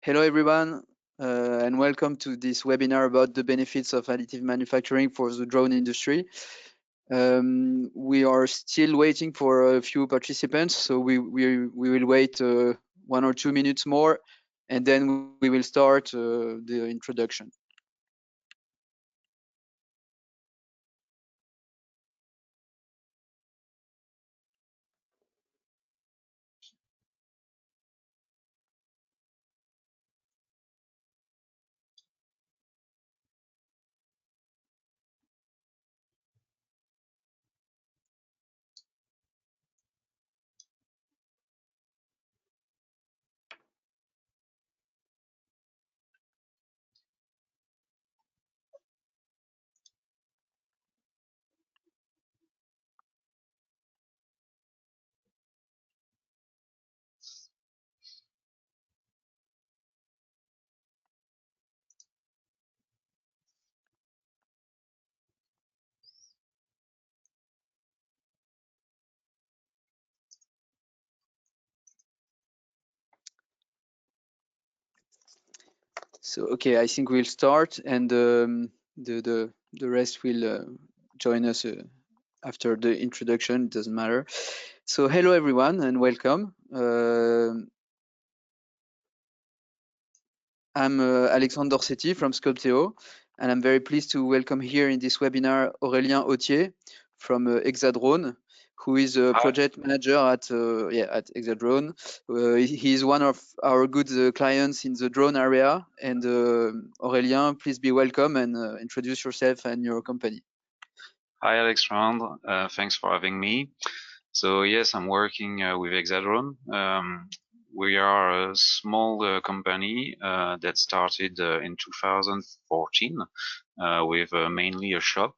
Hello everyone, and welcome to this webinar about the benefits of additive manufacturing for the drone industry. We are still waiting for a few participants, so we will wait 1 or 2 minutes more, and then we will start the introduction. So okay, I think we'll start, and the rest will join us after the introduction. It doesn't matter. So hello everyone, and welcome. I'm Alexandre Dorsetti from Sculptor, and I'm very pleased to welcome here in this webinar Aurélien Authier from Hexadrone, who is a project manager at Hexadrone. He is one of our good clients in the drone area. And Aurélien, please be welcome and introduce yourself and your company. Hi, Alexandre. Thanks for having me. So yes, I'm working with Hexadrone. We are a small company that started in 2014 with mainly a shop.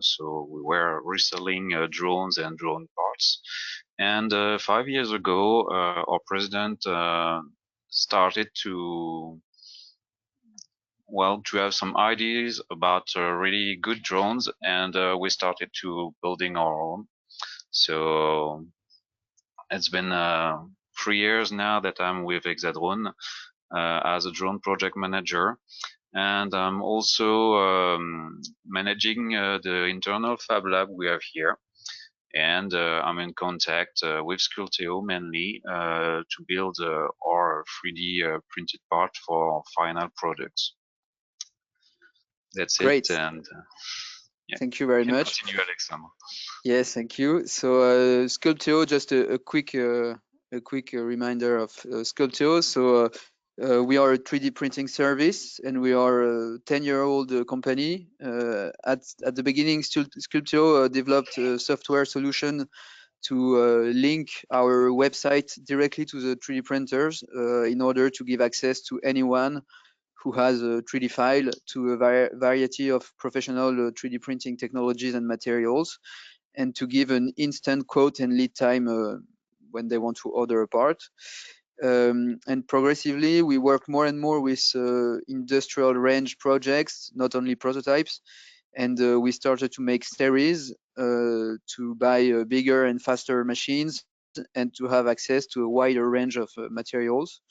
So we were reselling drones and drone parts. And 5 years ago, our president started to have some ideas about really good drones, and we started to building our own. So it's been 3 years now that I'm with Hexadrone as a drone project manager, and I'm also managing the internal fab lab we have here. And I'm in contact with Sculptor mainly to build our 3D printed part for final products. That's Great. it, and yeah. Thank you very much. Continue, Alexandre. Yes, thank you. So Sculptor, just a quick reminder of Sculptor. So we are a 3D printing service, and we are a 10-year-old company. At the beginning, Sculptor developed a software solution to link our website directly to the 3D printers in order to give access to anyone who has a 3D file to a variety of professional 3D printing technologies and materials, and to give an instant quote and lead time when they want to order a part. And progressively, we work more and more with industrial range projects, not only prototypes. And we started to make series to buy bigger and faster machines and to have access to a wider range of materials.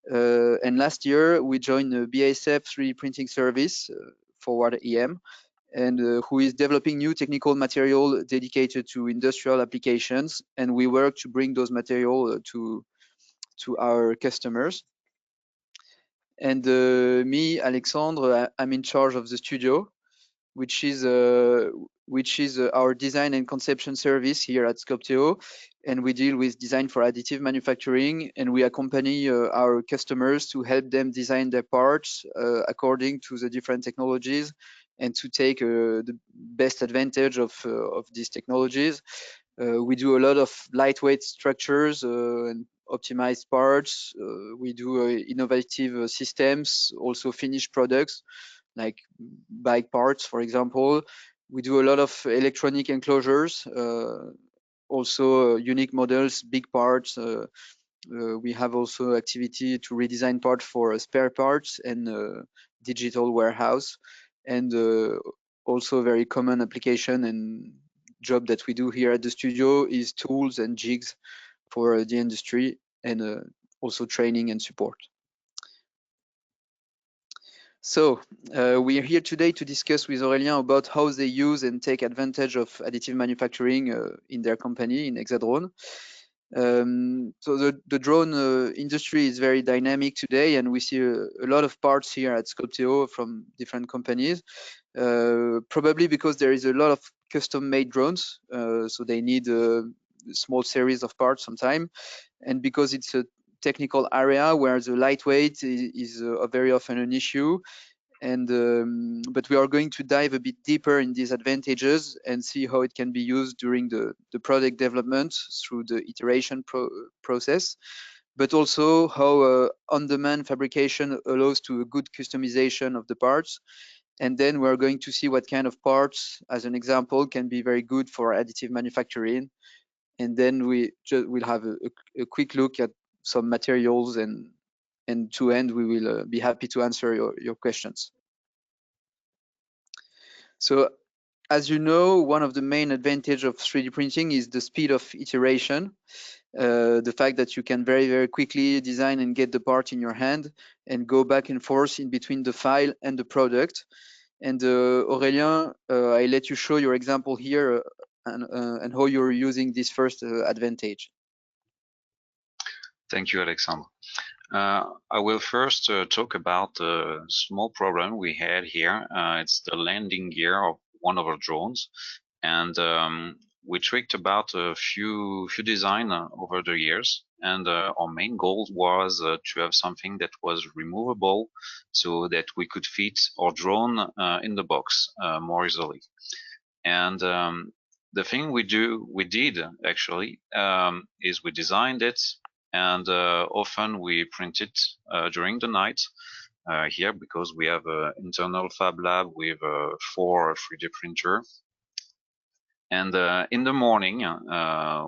And last year, we joined the BASF 3D printing service, Forward EM, and who is developing new technical material dedicated to industrial applications. And we work to bring those material to our customers. And me, Alexandre, I'm in charge of the studio, which is our design and conception service here at Sculptor. And we deal with design for additive manufacturing, and we accompany our customers to help them design their parts according to the different technologies, and to take the best advantage of these technologies. We do a lot of lightweight structures and optimized parts. We do innovative systems, also finished products like bike parts, for example. We do a lot of electronic enclosures, also unique models, big parts. We have also activity to redesign parts for spare parts and digital warehouse. And also a very common application and job that we do here at the studio is tools and jigs for the industry, and also training and support. So we are here today to discuss with Aurélien about how they use and take advantage of additive manufacturing in their company, in Hexadrone. So the drone industry is very dynamic today, and we see a lot of parts here at Sculptor from different companies, probably because there is a lot of custom-made drones, so they need a small series of parts sometimes, and because it's a technical area where the lightweight is very often an issue. And but we are going to dive a bit deeper in these advantages and see how it can be used during the product development through the iteration process, but also how on-demand fabrication allows to a good customization of the parts. And then we're going to see what kind of parts, as an example, can be very good for additive manufacturing. And then we'll have a quick look at some materials, and to end, we will be happy to answer your questions. So as you know, one of the main advantage of 3D printing is the speed of iteration. The fact that you can very, very quickly design and get the part in your hand and go back and forth in between the file and the product. And Aurélien, I let you show your example here and how you're using this first advantage. Thank you, Alexandre. I will first talk about the small problem we had here. It's the landing gear of one of our drones, and we tricked about a few design over the years. And our main goal was to have something that was removable, so that we could fit our drone in the box more easily. And the thing we did actually is we designed it, and often we print it during the night here, because we have an internal fab lab with 4 3D printer. And in the morning,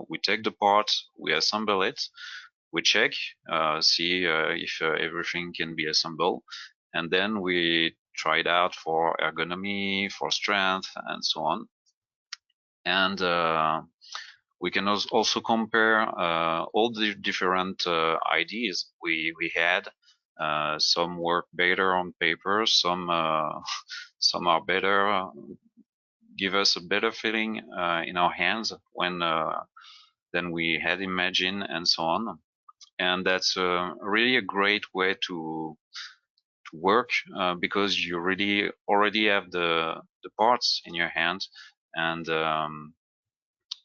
we take the part, we assemble it, we check, see if everything can be assembled, and then we try it out for ergonomy, for strength, and so on. And we can also compare all the different ideas we had. Some work better on paper, some are better, give us a better feeling in our hands when than we had imagined, and so on. And that's really a great way to work, because you really already have the parts in your hand, and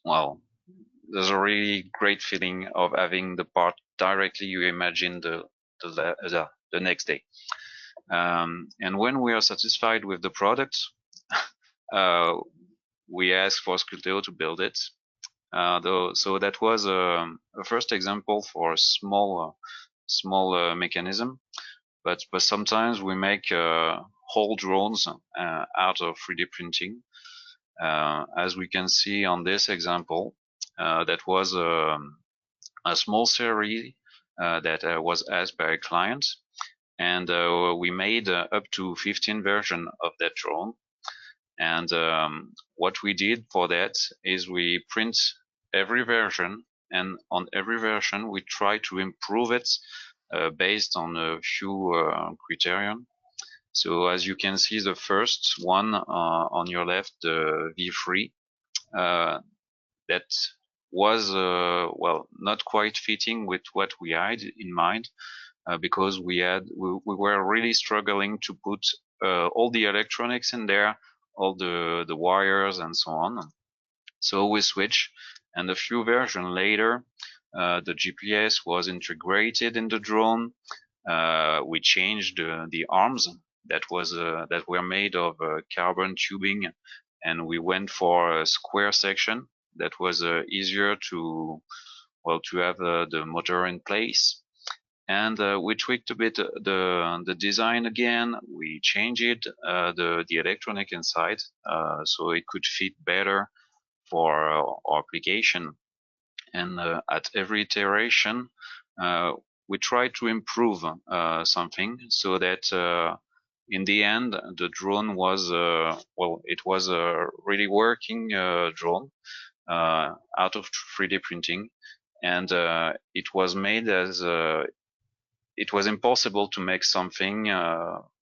well, there's a really great feeling of having the part directly you imagine the next day. And when we are satisfied with the product, we ask for Sculptor to build it. So that was a first example for a small mechanism. But sometimes we make whole drones out of 3D printing. As we can see on this example, that was a small series that was asked by a client, and we made up to 15 versions of that drone. And what we did for that is we print every version, and on every version we try to improve it based on a few criteria. So as you can see, the first one on your left, the V3, that was well, not quite fitting with what we had in mind, because we were really struggling to put all the electronics in there, all the wires and so on. So we switched, and a few versions later, the GPS was integrated in the drone. We changed the arms that were made of carbon tubing, and we went for a square section that was easier to have the motor in place. And we tweaked a bit the design again. We changed it, the electronic inside, so it could fit better for our application. And at every iteration, we try to improve something, so that in the end, the drone was it was a really working drone out of 3D printing, and it was made as it was impossible to make something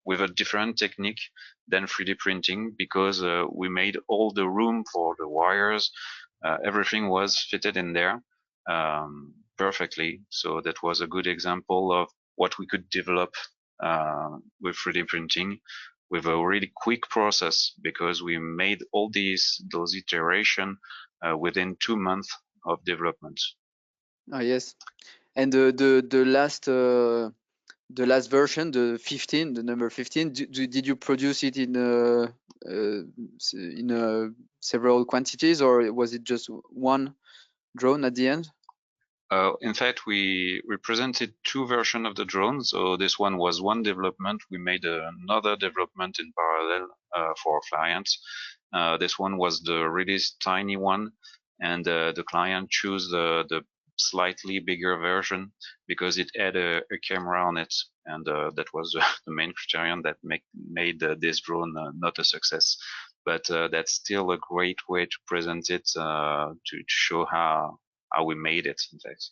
with a different technique than 3D printing, because we made all the room for the wires. Everything was fitted in there perfectly. So that was a good example of what we could develop with 3D printing with a really quick process, because we made all those iteration within 2 months of development. Ah, yes. And the last version, the 15, the number 15, did you produce it in several quantities, or was it just one drone at the end? In fact, we presented two versions of the drone. So this one was one development. We made another development in parallel for clients. This one was the really tiny one, and the client chose the slightly bigger version because it had a camera on it, and that was the main criterion that made this drone not a success. But that's still a great way to present it, to show how we made it, in fact.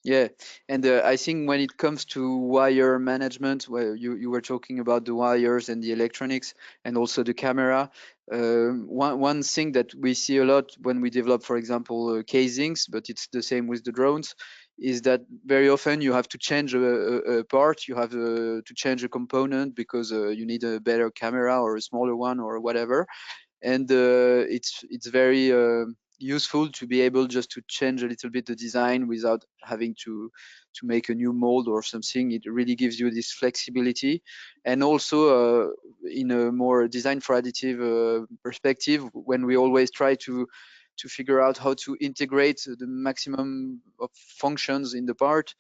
Yeah, and I think when it comes to wire management, where you were talking about the wires and the electronics and also the camera, one thing that we see a lot when we develop, for example, casings, but it's the same with the drones, is that very often you have to change a part, you have to change a component because you need a better camera or a smaller one or whatever, and it's very useful to be able just to change a little bit the design without having to make a new mold or something. It really gives you this flexibility, and also in a more design for additive perspective, when we always try to figure out how to integrate the maximum of functions in the part.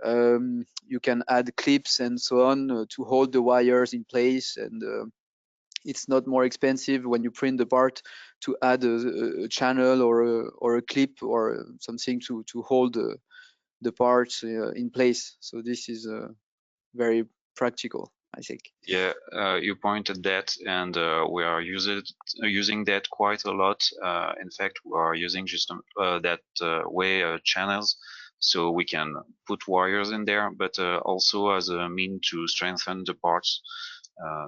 You can add clips and so on to hold the wires in place, and it's not more expensive when you print the part to add a channel or a clip or something to hold the parts in place. So this is very practical, I think. Yeah, you pointed that, and we are using that quite a lot. In fact, we are using just that way channels, so we can put wires in there, but also as a mean to strengthen the parts.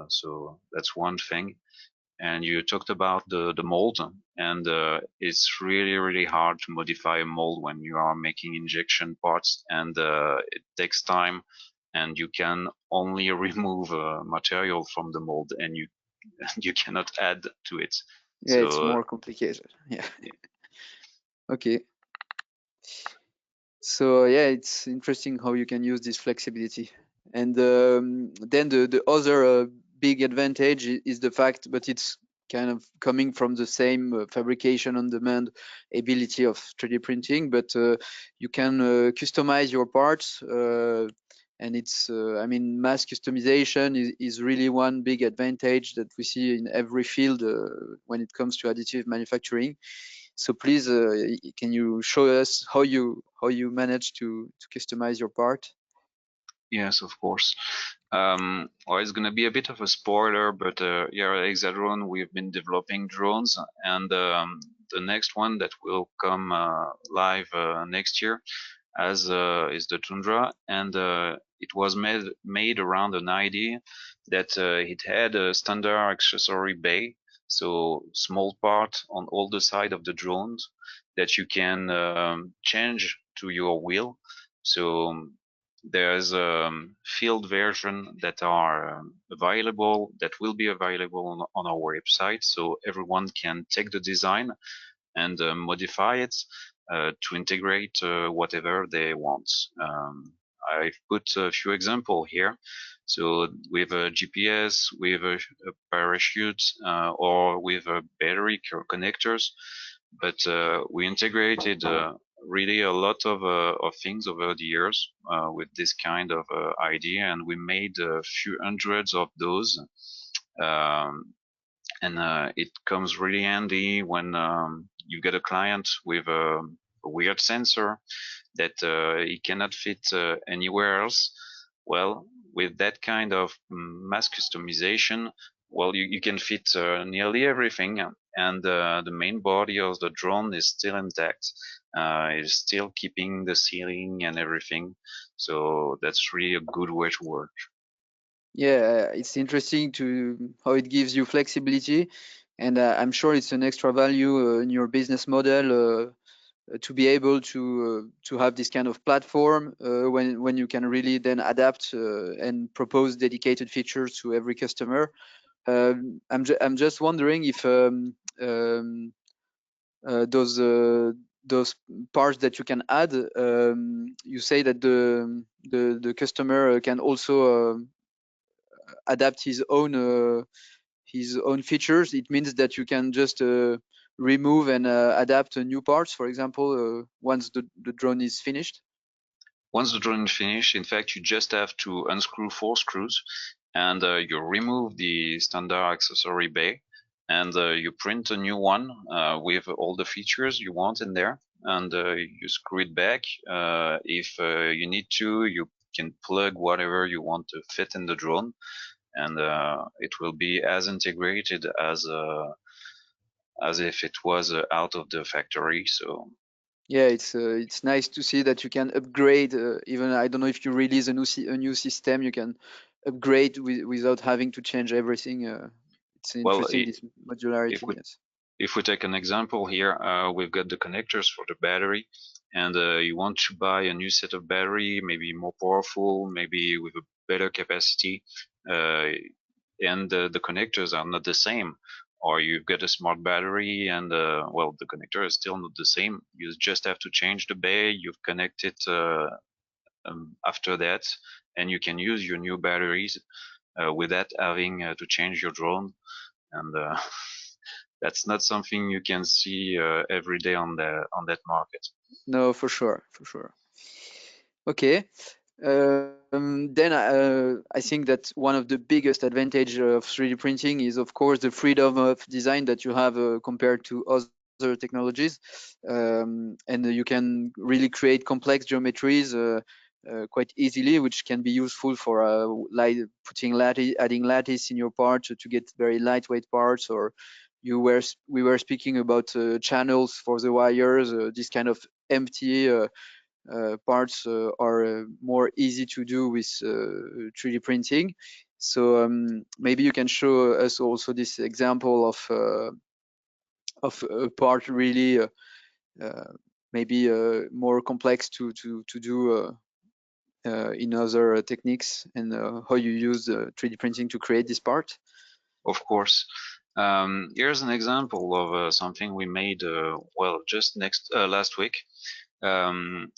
So that's one thing. And you talked about the mold, and it's really hard to modify a mold when you are making injection parts, and it takes time, and you can only remove material from the mold, and you you cannot add to it. Yeah, it's So more complicated. Yeah. Okay. So yeah, it's interesting how you can use this flexibility. And then the other big advantage is the fact, but it's kind of coming from the same fabrication on demand ability of 3D printing, but you can customize your parts. And it's, I mean, mass customization is really one big advantage that we see in every field when it comes to additive manufacturing. So please, can you show us how you manage to customize your part? yes, of course. Well, it's gonna be a bit of a spoiler, but yeah, at Hexadrone, we've been developing drones, and the next one that will come live next year as is the Tundra, and it was made around an idea that it had a standard accessory bay, so small part on all the side of the drones that you can change to your will. So there's field version that are available, that will be available on our website, so everyone can take the design and modify it to integrate whatever they want. I've put a few examples here. So with a GPS, with a parachute, or with a battery connectors, but we integrated really a lot of things over the years with this kind of idea, and we made a few hundreds of those. Um, and it comes really handy when you get a client with a weird sensor that he cannot fit anywhere else. Well, with that kind of mass customization, well, you can fit nearly everything, and the main body of the drone is still intact. It's still keeping the ceiling and everything. So that's really a good way to work. Yeah, it's interesting to how it gives you flexibility, and I'm sure it's an extra value in your business model to be able to have this kind of platform when you can really then adapt and propose dedicated features to every customer. I'm just wondering if those parts that you can add, you say that the customer can also adapt his own features. It means that you can just remove and adapt new parts, for example, once the drone is finished. Once the drone is finished, in fact, you just have to unscrew 4 screws and you remove the standard accessory bay and you print a new one with all the features you want in there and you screw it back. If you need to, you can plug whatever you want to fit in the drone and it will be as integrated as if it was out of the factory. So Yeah, it's nice to see that you can upgrade. Even I don't know if you release a new system, you can upgrade without having to change everything. It's well, interesting this if modularity. we Yes. if we take an example here, we've got the connectors for the battery, and you want to buy a new set of battery, maybe more powerful, maybe with a better capacity, uh, and the connectors are not the same. Or you've got a smart battery, and well, the connector is still not the same. You just have to change the bay. You've connected after that, and you can use your new batteries without having to change your drone. And that's not something you can see every day on that market. No, for sure, for sure. Okay. Then I think that one of the biggest advantage of 3D printing is, of course, the freedom of design that you have compared to other technologies, and you can really create complex geometries quite easily, which can be useful for putting lattice, adding lattice in your part to get very lightweight parts, or we were speaking about channels for the wires, this kind of empty. Parts are more easy to do with 3D printing. So maybe you can show us also this example of a part really maybe more complex to do in other techniques, and how you use 3D printing to create this part. Of course. Here's an example of something we made well just next last week. Um,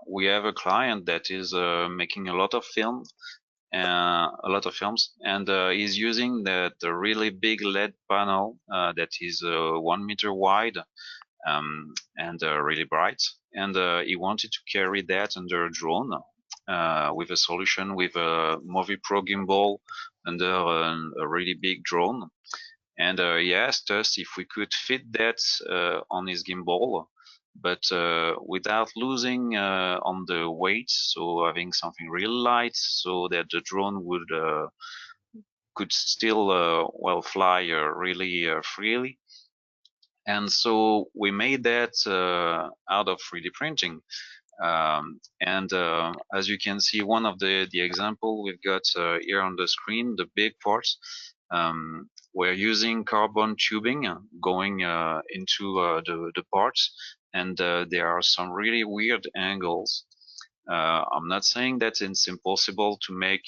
we have a client that is making a lot of films, and he's using the really big LED panel that is 1 meter wide and really bright. And he wanted to carry that under a drone with a solution with a Movie Pro gimbal under a really big drone. And he asked us if we could fit that on his gimbal, but without losing on the weight, so having something real light, so that the drone would could still well fly really freely. And so we made that out of 3D printing. And as you can see, one of the example we've got here on the screen, the big parts, we're using carbon tubing going into the parts, and there are some really weird angles. I'm not saying that it's impossible to make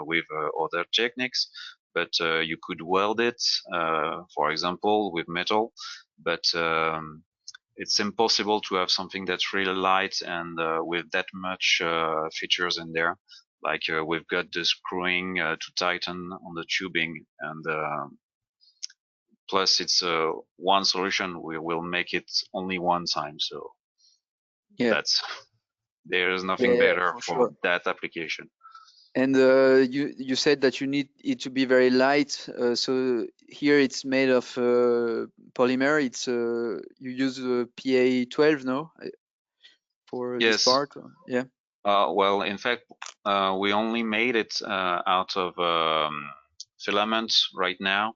with other techniques, but you could weld it, for example, with metal, but it's impossible to have something that's really light and with that much features in there. Like we've got the screwing to tighten on the tubing, and plus it's one solution. We will make it only one time, so Yeah, that's there's nothing yeah, better for for sure. that application. And you said that you need it to be very light. So here it's made of polymer. It's you use PA12, no, for this Yes. part. Yeah. Well, in fact, we only made it out of filament right now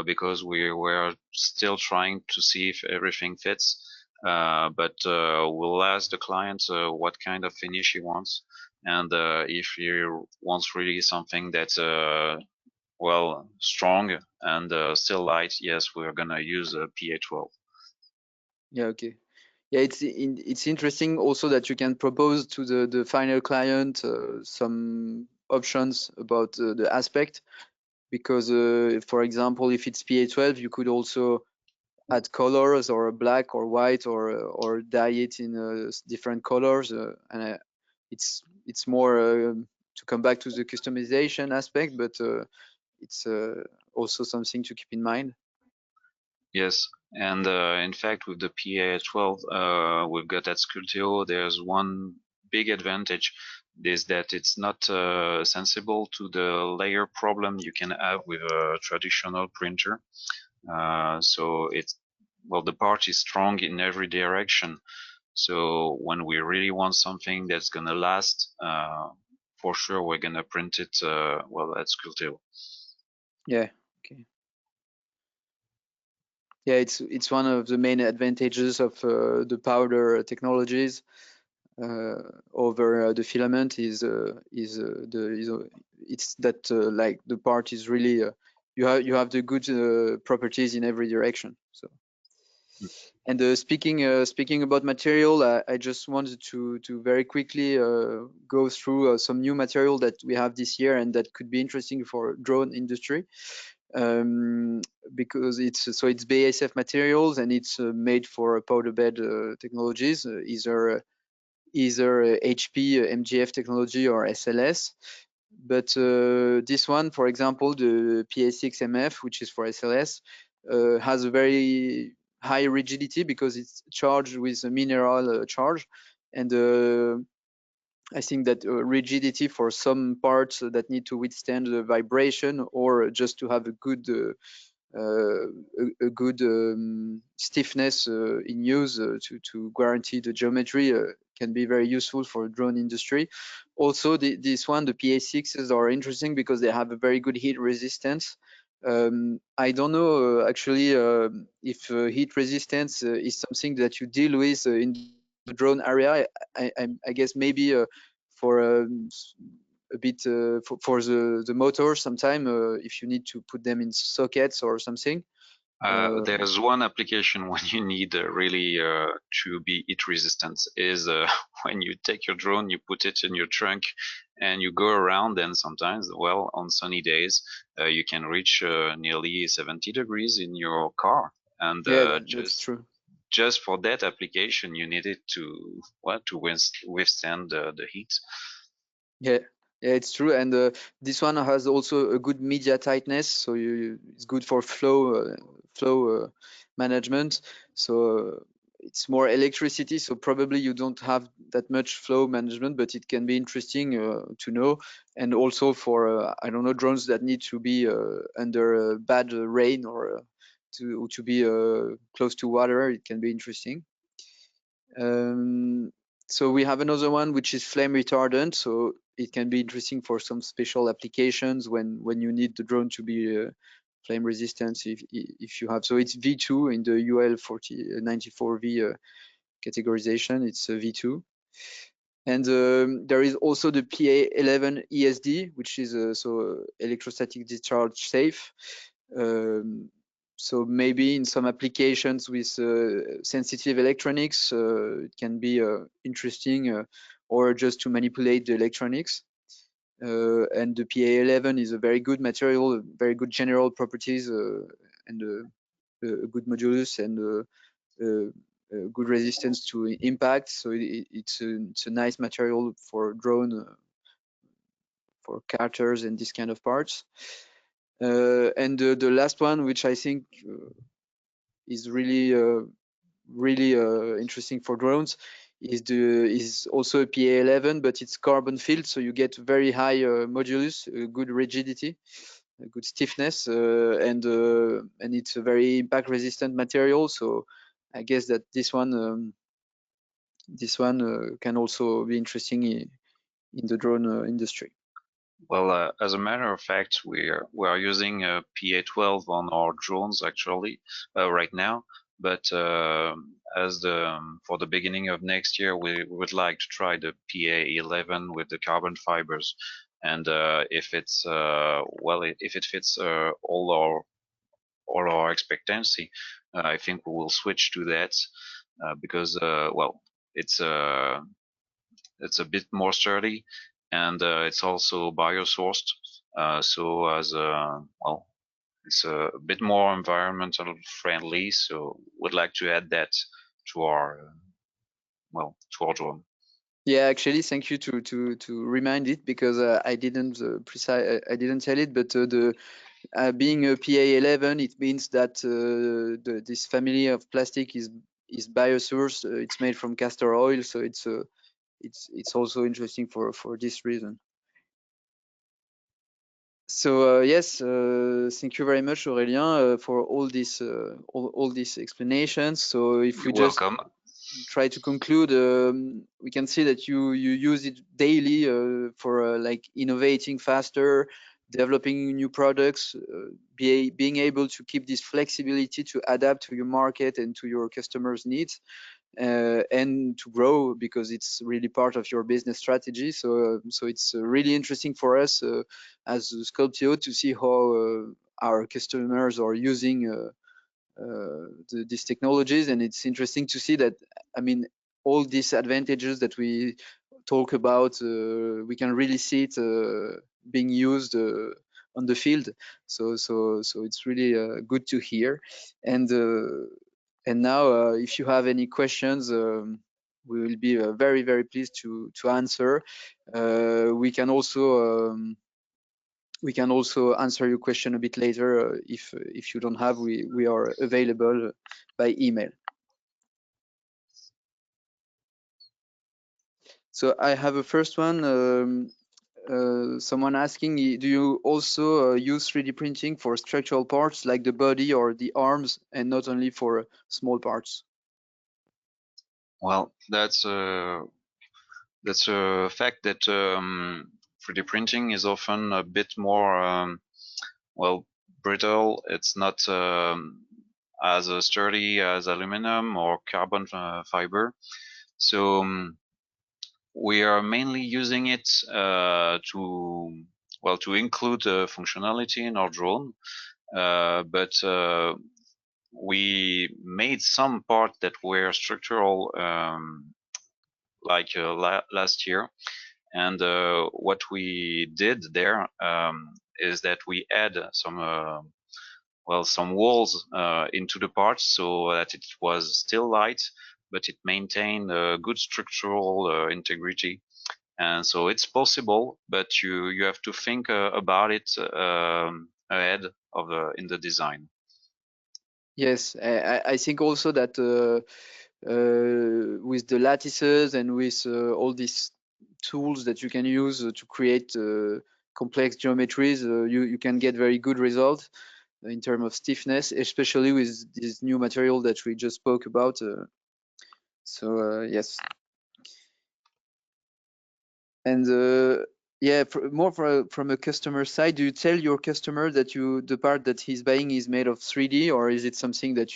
because we were still trying to see if everything fits. But we'll ask the client what kind of finish he wants. And if you want really something that's well, strong and still light, yes, we're gonna use a PA12. Yeah, okay. Yeah, it's interesting also that you can propose to the final client some options about the aspect, because for example, if it's PA12, you could also add colors or black or white, or dye it in different colors, and it's more to come back to the customization aspect, but it's also something to keep in mind. Yes, and in fact, with the PA12 we've got at Sculptor, there's one big advantage is that it's not sensible to the layer problem you can have with a traditional printer. So it's well, the part is strong in every direction. So when we really want something that's gonna last, for sure we're gonna print it well at Sculptor. Yeah. Okay. Yeah, it's one of the main advantages of the powder technologies over the filament it's that like the part is really you have the good properties in every direction. So, and speaking about material, I just wanted to very quickly go through some new material that we have this year and that could be interesting for drone industry, um, because it's BASF materials, and it's made for powder bed technologies, either HP, MGF technology, or SLS. But this one, for example, the PA6MF, which is for SLS, has a very high rigidity because it's charged with a mineral charge, and I think that rigidity for some parts that need to withstand the vibration, or just to have a good good stiffness in use to guarantee the geometry, can be very useful for drone industry. Also, this one, the PA6s, are interesting because they have a very good heat resistance. I don't know actually if heat resistance is something that you deal with in the drone area. I guess maybe for a bit for the motor sometime, if you need to put them in sockets or something. There's one application when you need really to be heat resistant is when you take your drone, you put it in your trunk, and you go around. And sometimes, well, on sunny days, you can reach nearly 70 degrees in your car. And Yeah, that's true. just for that application, you need it to withstand the heat. Yeah, yeah, it's true. And this one has also a good media tightness, so it's good for flow management. So it's more electricity, so probably you don't have that much flow management, but it can be interesting to know. And also for I don't know, drones that need to be under bad rain, or to be close to water, it can be interesting. Um, so we have another one which is flame retardant. So it can be interesting for some special applications when you need the drone to be flame resistant. If you have, so it's V2 in the UL 4094V categorization. It's a V2. And there is also the PA11 ESD, which is electrostatic discharge safe. Um, so maybe in some applications with sensitive electronics, it can be interesting, or just to manipulate the electronics. And the PA11 is a very good material, very good general properties, and a good modulus, and good resistance to impact. So it's a nice material for drone, for carters and this kind of parts. And the last one, which I think is really interesting for drones, is also a PA11, but it's carbon field, so you get very high modulus, good rigidity, good stiffness, and it's a very impact resistant material. So I guess that this one can also be interesting in the drone industry. Well, as a matter of fact, we are using PA12 on our drones actually right now. But as the for the beginning of next year, we would like to try the PA11 with the carbon fibers, and if it's well, if it fits all our expectancy, I think we will switch to that because well, it's a bit more sturdy, and it's also biosourced. So as well, it's a bit more environmental friendly. So would like to add that to our well, to our drone. Yeah, actually, thank you to remind it, because I didn't I didn't tell it, but the being a PA11, it means that this family of plastic is biosourced. It's made from castor oil, so it's also interesting for this reason. So yes, thank you very much, Aurélien, for all these explanations. So if we You're just welcome. try to conclude, we can see that you use it daily for like innovating faster, developing new products, being able to keep this flexibility to adapt to your market and to your customers' needs, and to grow, because it's really part of your business strategy. So so it's really interesting for us as Sculptor to see how our customers are using these technologies, and it's interesting to see that, I mean, all these advantages that we talk about, we can really see it being used on the field. So it's really good to hear. And now, if you have any questions, we will be very pleased to answer. We can also answer your question a bit later if you don't have. We are available by email. So I have a first one. Someone asking, do you also use 3D printing for structural parts like the body or the arms, and not only for small parts? Well, that's a fact that 3D printing is often a bit more well, brittle. It's not as sturdy as aluminum or carbon fiber. So we are mainly using it to well, to include functionality in our drone, but we made some parts that were structural like last year, and what we did there is that we add some well, some walls into the parts so that it was still light, but it maintained good structural integrity. And so it's possible, but you have to think about it ahead of in the design. Yes, I think also that with the lattices and with all these tools that you can use to create complex geometries, you can get very good results in terms of stiffness, especially with this new material that we just spoke about. So yes. And yeah, from a customer side, do you tell your customer that the part that he's buying is made of 3D, or is it something that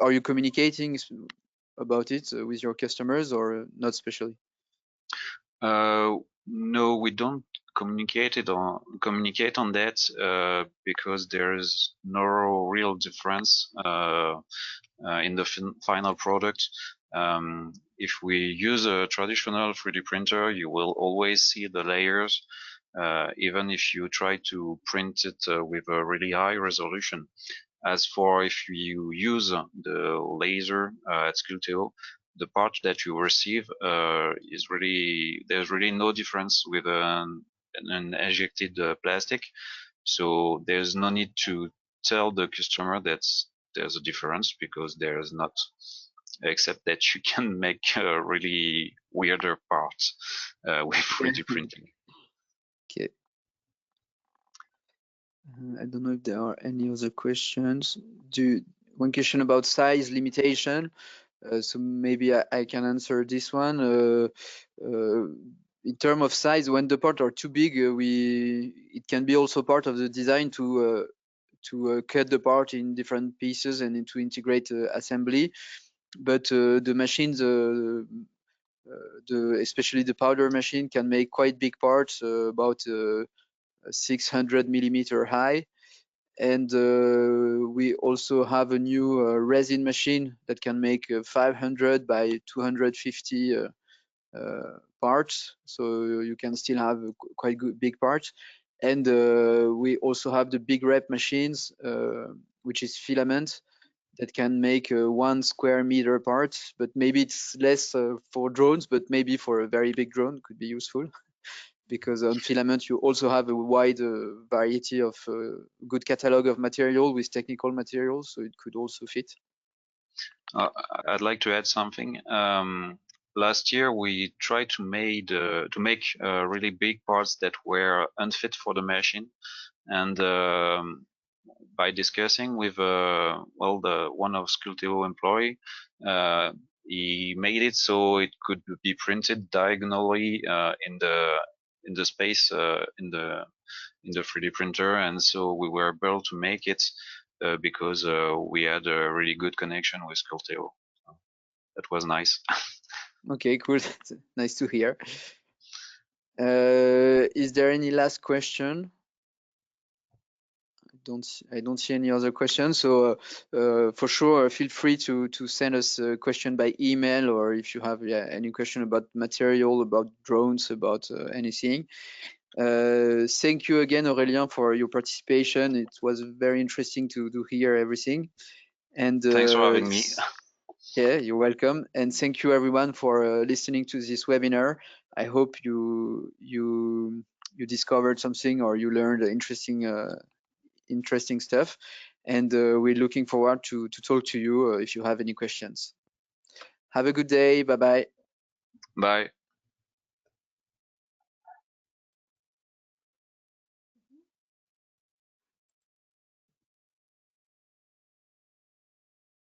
are you communicating about it with your customers, or not especially? No, we don't communicate on that because there is no real difference in the final product. If we use a traditional 3D printer, you will always see the layers, even if you try to print it with a really high resolution. As for if you use the laser at Sculptor, the part that you receive is really, there's really no difference with an ejected plastic. So there's no need to tell the customer that there's a difference, because there's not, except that you can make really weirder parts with 3D printing. Okay. I don't know if there are any other questions. One question about size limitation. So maybe I can answer this one. In terms of size, when the parts are too big, it can be also part of the design to cut the part in different pieces and to integrate assembly. But the machines, especially the powder machine, can make quite big parts, about 600 millimeter high. And we also have a new resin machine that can make 500 by 250 parts, so you can still have quite good big parts. And we also have the big rep machines, which is filament, that can make 1 square meter parts, but maybe it's less for drones, but maybe for a very big drone could be useful. Because on filament you also have a wide variety of good catalog of material with technical materials, so it could also fit. I'd like to add something. Last year we tried to make really big parts that were unfit for the machine, and by discussing with the one of Sculptor employee, he made it so it could be printed diagonally in the space in the 3D printer, and so we were able to make it because we had a really good connection with Sculptor. So that was nice. Okay, cool. Nice to hear. Is there any last question? I don't see any other questions. So for sure, feel free to send us a question by email, or if you have any question about material, about drones, about anything. Thank you again, Aurélien, for your participation. It was very interesting to hear everything. And Thanks for having me. yeah, you're welcome. And thank you everyone for listening to this webinar. I hope you discovered something, or you learned interesting stuff. And we're looking forward to talk to you if you have any questions. Have a good day. Bye bye. Bye.